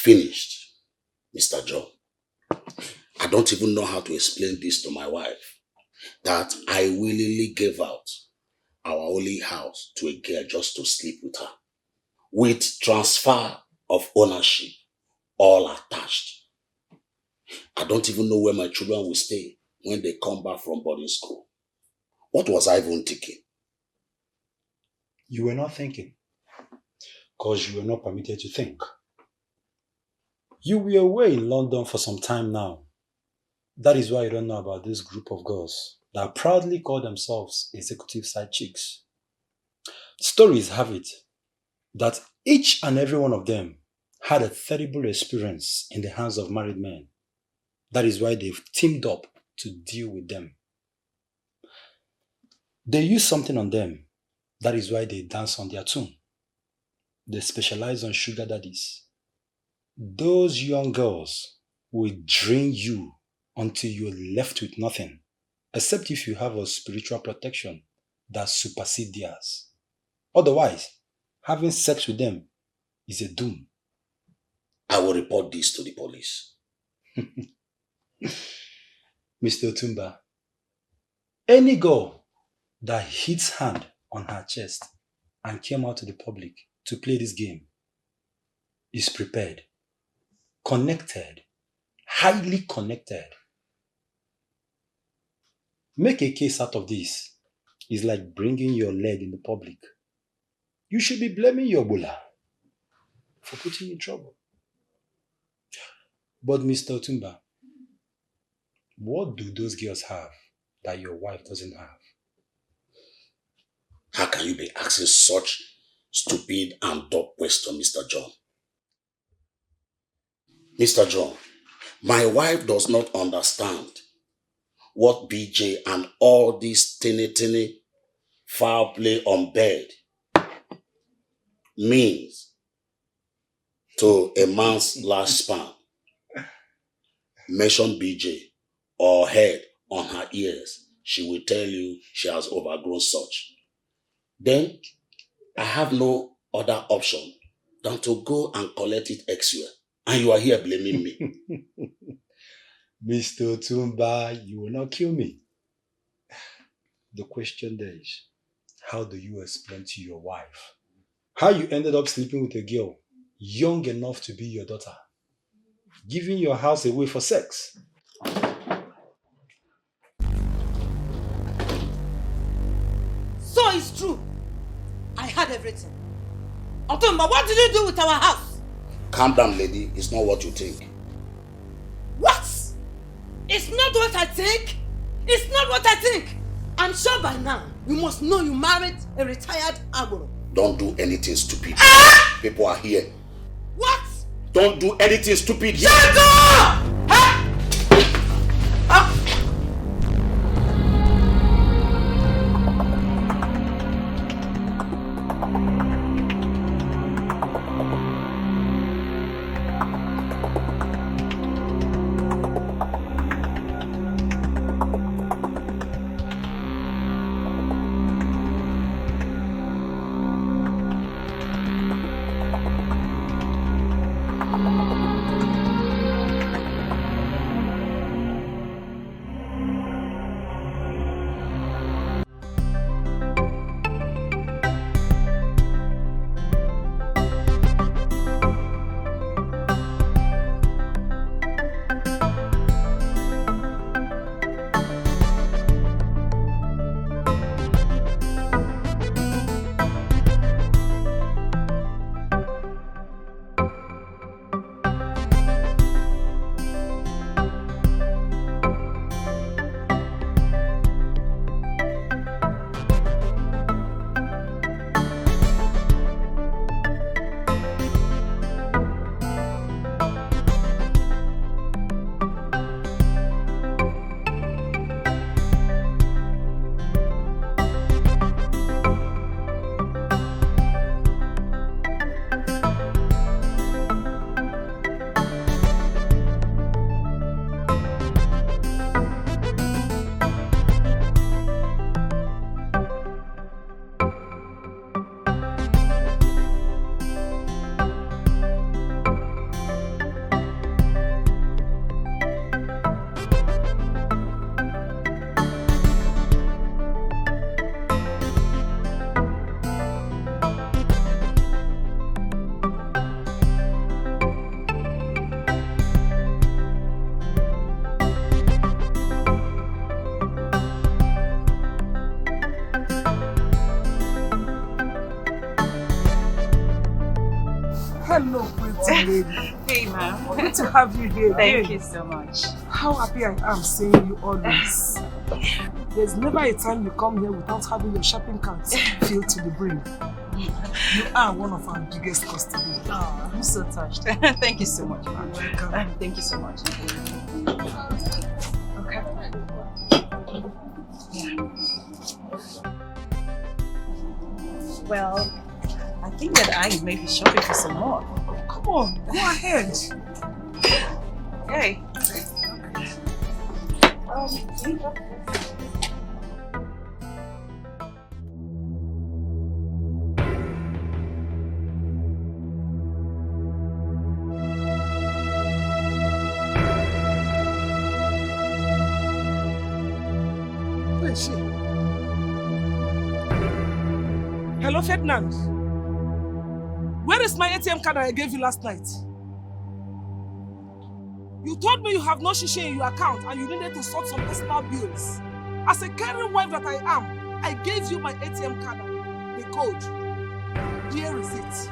finished, Mr. John. I don't even know how to explain this to my wife, that I willingly gave out our only house to a girl just to sleep with her, with transfer of ownership all attached. I don't even know where my children will stay when they come back from boarding school. What was I even thinking? You were not thinking, because you were not permitted to think. You were away in London for some time now. That is why you don't know about this group of girls that proudly call themselves executive side chicks. Stories have it that each and every one of them had a terrible experience in the hands of married men. That is why they've teamed up to deal with them. They use something on them. That is why they dance on their tune. They specialize on sugar daddies. Those young girls will drain you until you're left with nothing, except if you have a spiritual protection that supersedes theirs. Otherwise, having sex with them is a doom. I will report this to the police. Mr. Otumba, any girl that hits hand on her chest and came out to the public to play this game is prepared, connected, highly connected. Make a case out of this. It's like bringing your leg in the public. You should be blaming your bula for putting you in trouble. But Mr. Otumba, what do those girls have that your wife doesn't have? How can you be asking such stupid and dumb question, Mr. John? Mr. John, my wife does not understand what BJ and all this teeny foul play on bed means to a man's lifespan. Mention BJ or head on her ears, she will tell you she has overgrown such. Then I have no other option than to go and collect it elsewhere. And you are here blaming me. Mr. Otumba, you will not kill me. The question there is, how do you explain to your wife how you ended up sleeping with a girl young enough to be your daughter, giving your house away for sex? So it's true. I had everything. Otumba, what did you do with our house? Calm down, lady. It's not what you think. What? It's not what I think? It's not what I think. I'm sure by now you must know you married a retired agboro. Don't do anything stupid. Ah! People are here. What? Don't do anything stupid. Shut up! Huh? Ah! Hello, pretty lady. Hey, ma'am. Good to have you here. Thank you so much. How happy I am seeing you always. There's never a time you come here without having your shopping carts filled to the brim. You are one of our biggest customers. Oh, I'm so touched. Thank you so much, ma'am. Welcome. Thank you so much. Okay. Yeah. Well, I think that I may be shopping for some more. Come on, go ahead. Hey. Where is she? Hello, Ferdinand. Where is my ATM card that I gave you last night? You told me you have no shishi in your account and you needed to sort some personal bills. As a caring wife that I am, I gave you my ATM card, the code. Here is it.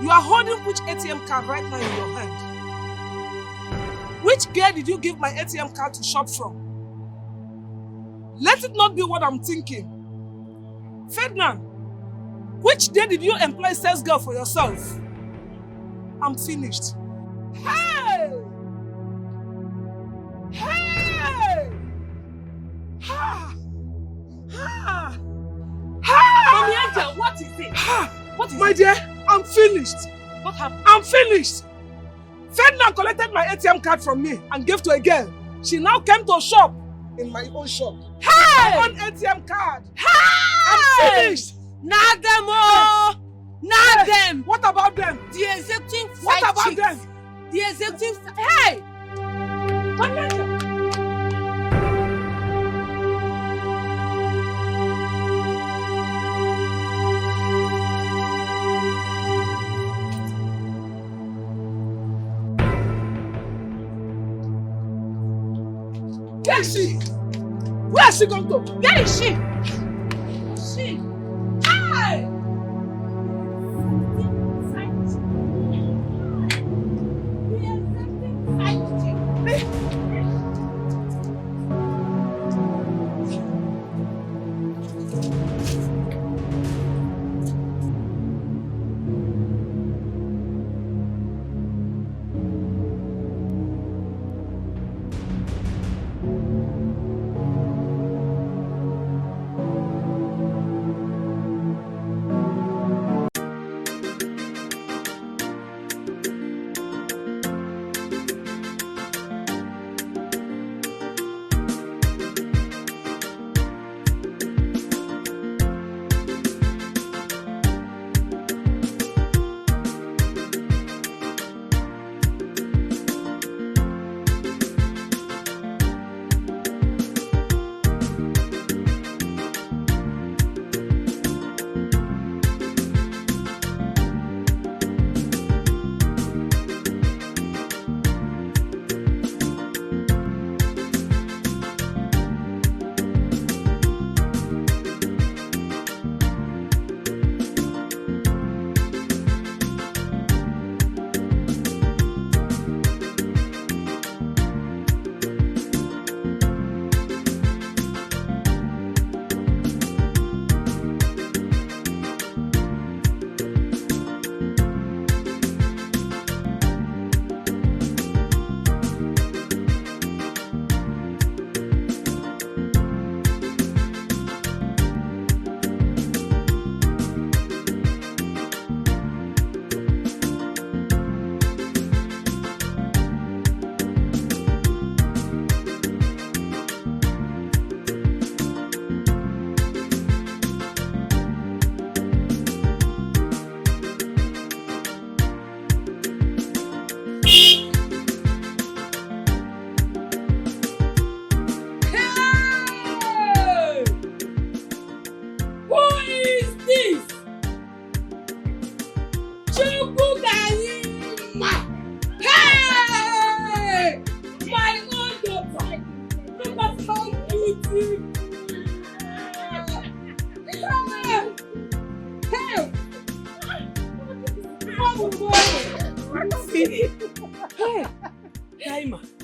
You are holding which ATM card right now in your hand? Which girl did you give my ATM card to shop from? Let it not be what I'm thinking. Ferdinand, which day did you employ salesgirl for yourself? I'm finished. Hey! Hey! Ha! Ha! Ha! Mommy Angel, what is it? Ha! What is My it? dear, I'm finished. What happened? I'm finished. Ferdinand collected my ATM card from me and gave to a girl. She now came to shop in my own shop. Hey! My own ATM card. Hey! I'm finished. Not them all! Not them! What about them? The executive What side about chicks. them? The executive... Hey! Mommy Angel! Where is she? Where is she going to? Where is she? She. Hey!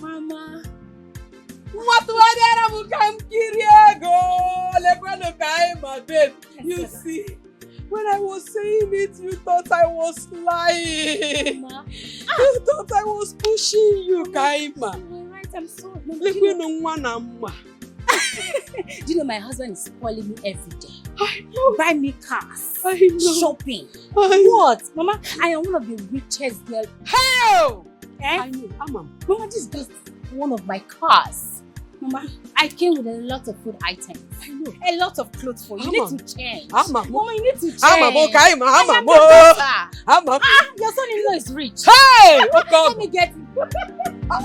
Mama. What do I do? Come Kiriego. My babe. You see, when I was saying it, you thought I was lying. Mama. You thought I was pushing you, Kaima. You're right, I'm sorry. Mama, Do do you know my husband is spoiling me every day? I know. Buy me cars. I know. Shopping. What? Mama, I am one of the richest girls. Hell! Eh? I know. Mama, this is just one of my cars. Mama, I came with a lot of food items. I know. A lot of clothes for you. You need to change. Mama, you need to change. Your son-in-law is rich. Hey! Let me get it. Oh!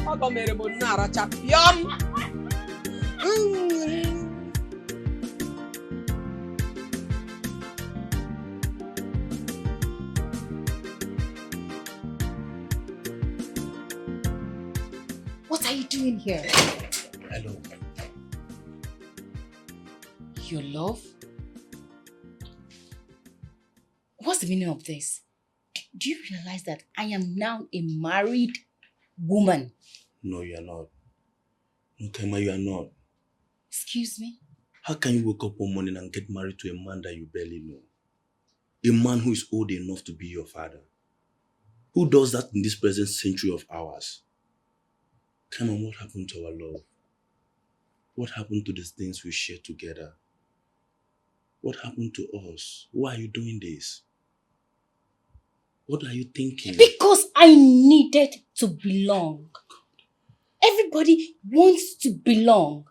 Ogo mere mo nara champion. What are you doing here? Hello. Your love? What's the meaning of this? Do you realize that I am now a married woman? No, you are not. No, Kaima, you are not. Excuse me? How can you wake up one morning and get married to a man that you barely know? A man who is old enough to be your father. Who does that in this present century of ours? Kaima, what happened to our love? What happened to the things we share together? What happened to us? Why are you doing this? What are you thinking? Because I needed to belong. Everybody wants to belong.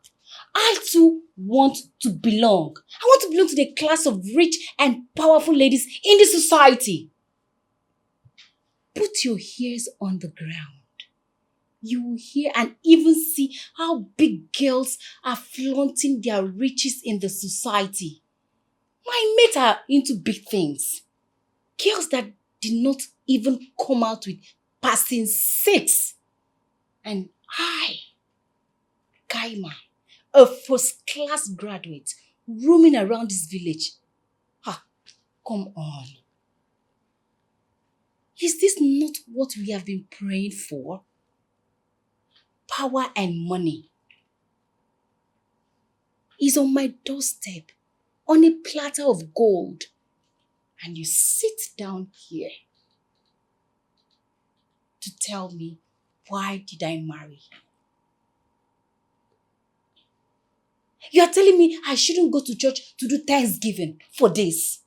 I too want to belong. I want to belong to the class of rich and powerful ladies in the society. Put your ears on the ground. You will hear and even see how big girls are flaunting their riches in the society. My mates are into big things. Girls that did not even come out with passing 6. And I, Kaima, a first-class graduate, roaming around this village. Come on. Is this not what we have been praying for? Power and money is on my doorstep, on a platter of gold. And you sit down here to tell me, why did I marry? You are telling me I shouldn't go to church to do Thanksgiving for this.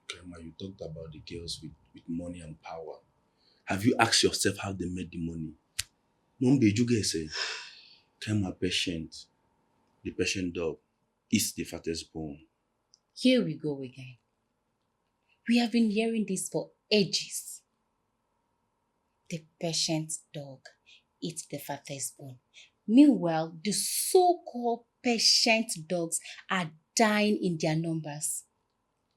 Kaima, you talked about the girls with money and power. Have you asked yourself how they made the money? Mombe, you guys say, Kaima, patient. The patient dog is the fattest bone. Here we go again. We have been hearing this for ages. The patient dog eats the fattest bone. Meanwhile, the so-called patient dogs are dying in their numbers,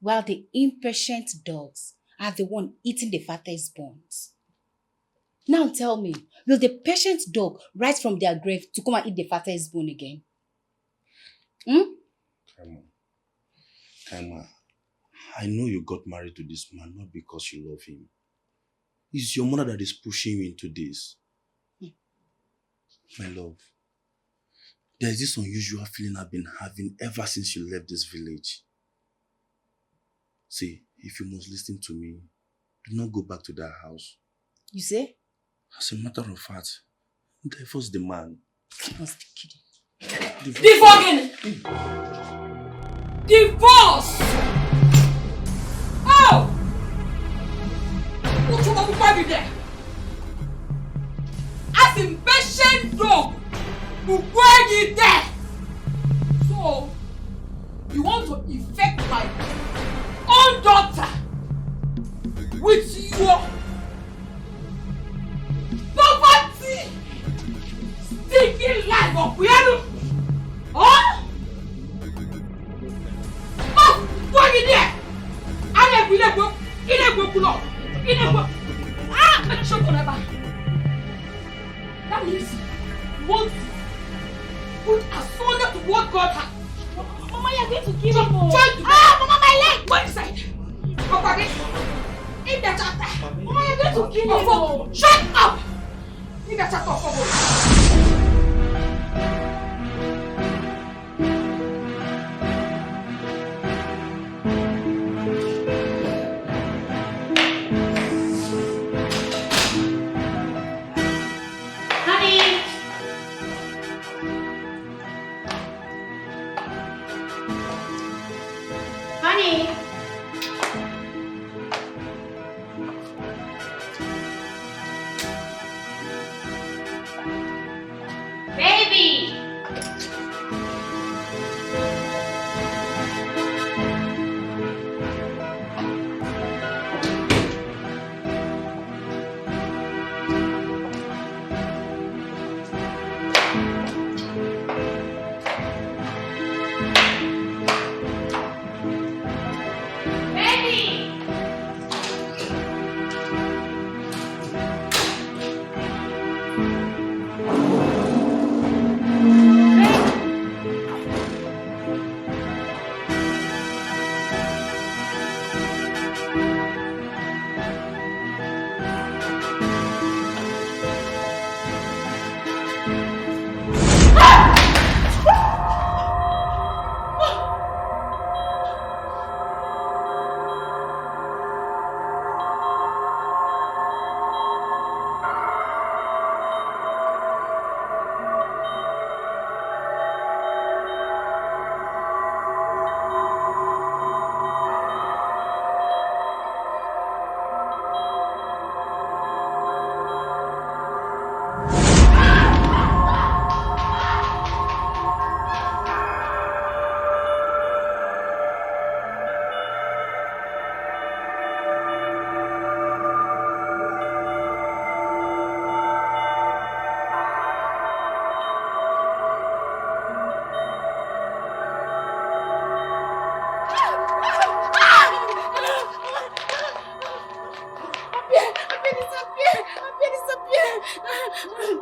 while the impatient dogs are the one eating the fattest bones. Now tell me, will the patient dog rise from their grave to come and eat the fattest bone again? Kaima, I know you got married to this man not because you love him. It's your mother that is pushing you into this. My love, there is this unusual feeling I've been having ever since you left this village. See, if you must listen to me, do not go back to that house. You say? As a matter of fact, divorce the man. You must be kidding. Divorce! Oh! What you want to there? As impatient dog, who bring it there? So, you want to infect my own daughter with your poverty, stinking life of piano? Huh? Oh, bring it there! I never go. I'm sure never. That means you want to put asunder to what God has. Mama, you're going to kill him. Mama, my leg! forward. Shut up! You better talk forward.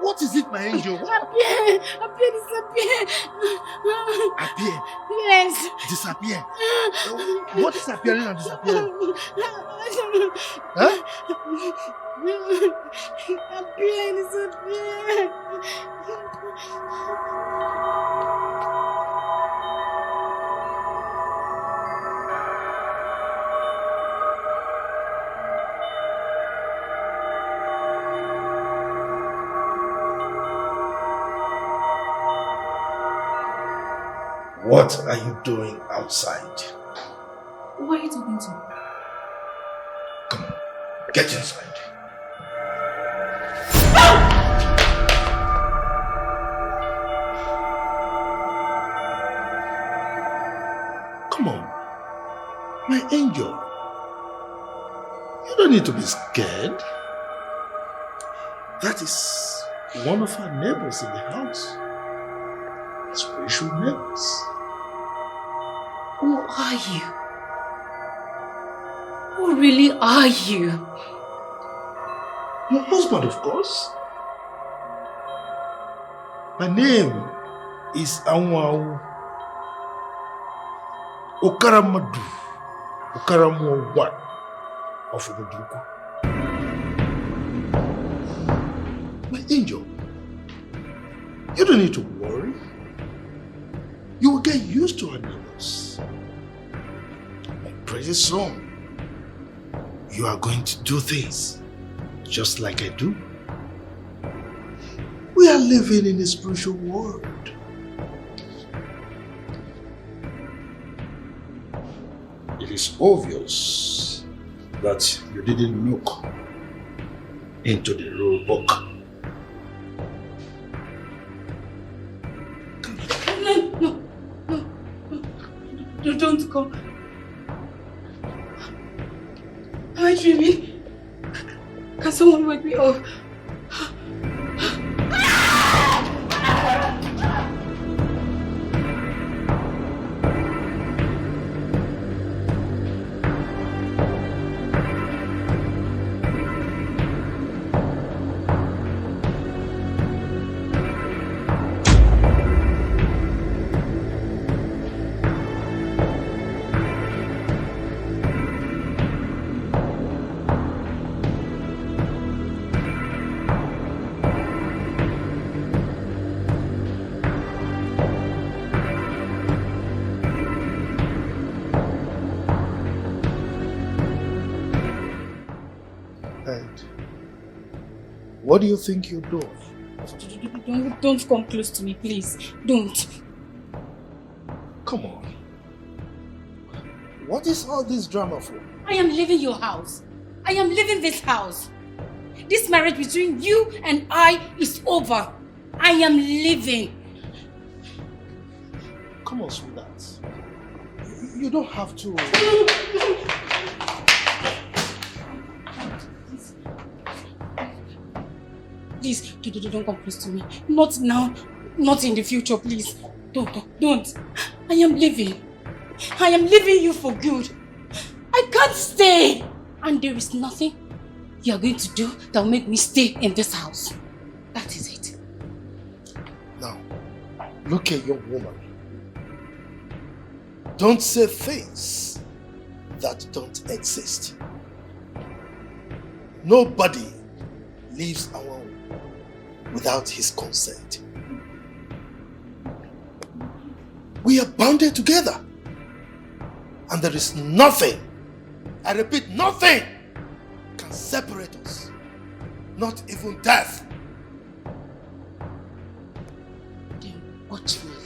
What is it, my angel? Appear, disappear. Appear? Yes. Disappear? What is appearing and disappearing? Huh? Appear, disappear. What are you doing outside? Who are you talking to? Come on, get inside. Come on, my angel. You don't need to be scared. That is one of our neighbors in the house. Spiritual neighbors. Who are you? Who really are you? Your husband, of course. My name is Anwau Okaramadu Okaramu one of Oboduku. My angel, you don't need to worry. You will get used to our neighbors. And pretty soon, you are going to do things just like I do. We are living in a spiritual world. It is obvious that you didn't look into the rule book. Don't go. Am I dreaming? Can someone wake me up? What do you think you're doing? Don't come close to me, please. Don't. Come on. What is all this drama for? I am leaving your house. I am leaving this house. This marriage between you and I is over. I am leaving. Come on, sweetheart. You don't have to. Please, don't come close to me. Not now. Not in the future, please. Don't. I am leaving. I am leaving you for good. I can't stay. And there is nothing you are going to do that will make me stay in this house. That is it. Now, look at your woman. Don't say things that don't exist. Nobody leaves our home without his consent. We are bounded together. And there is nothing, I repeat, nothing can separate us. Not even death. Then watch me leave.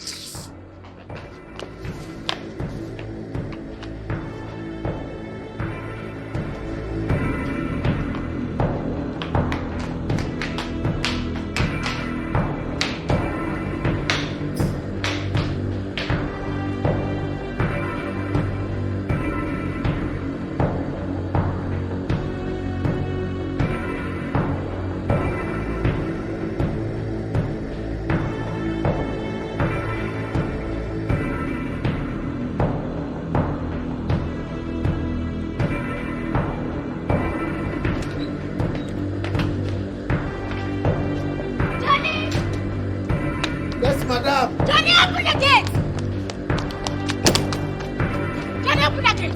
Yes, madam. Johnny, open the gate! Johnny, open the gate!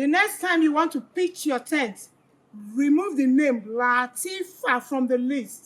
The next time you want to pitch your tent, remove the name Latifa from the list.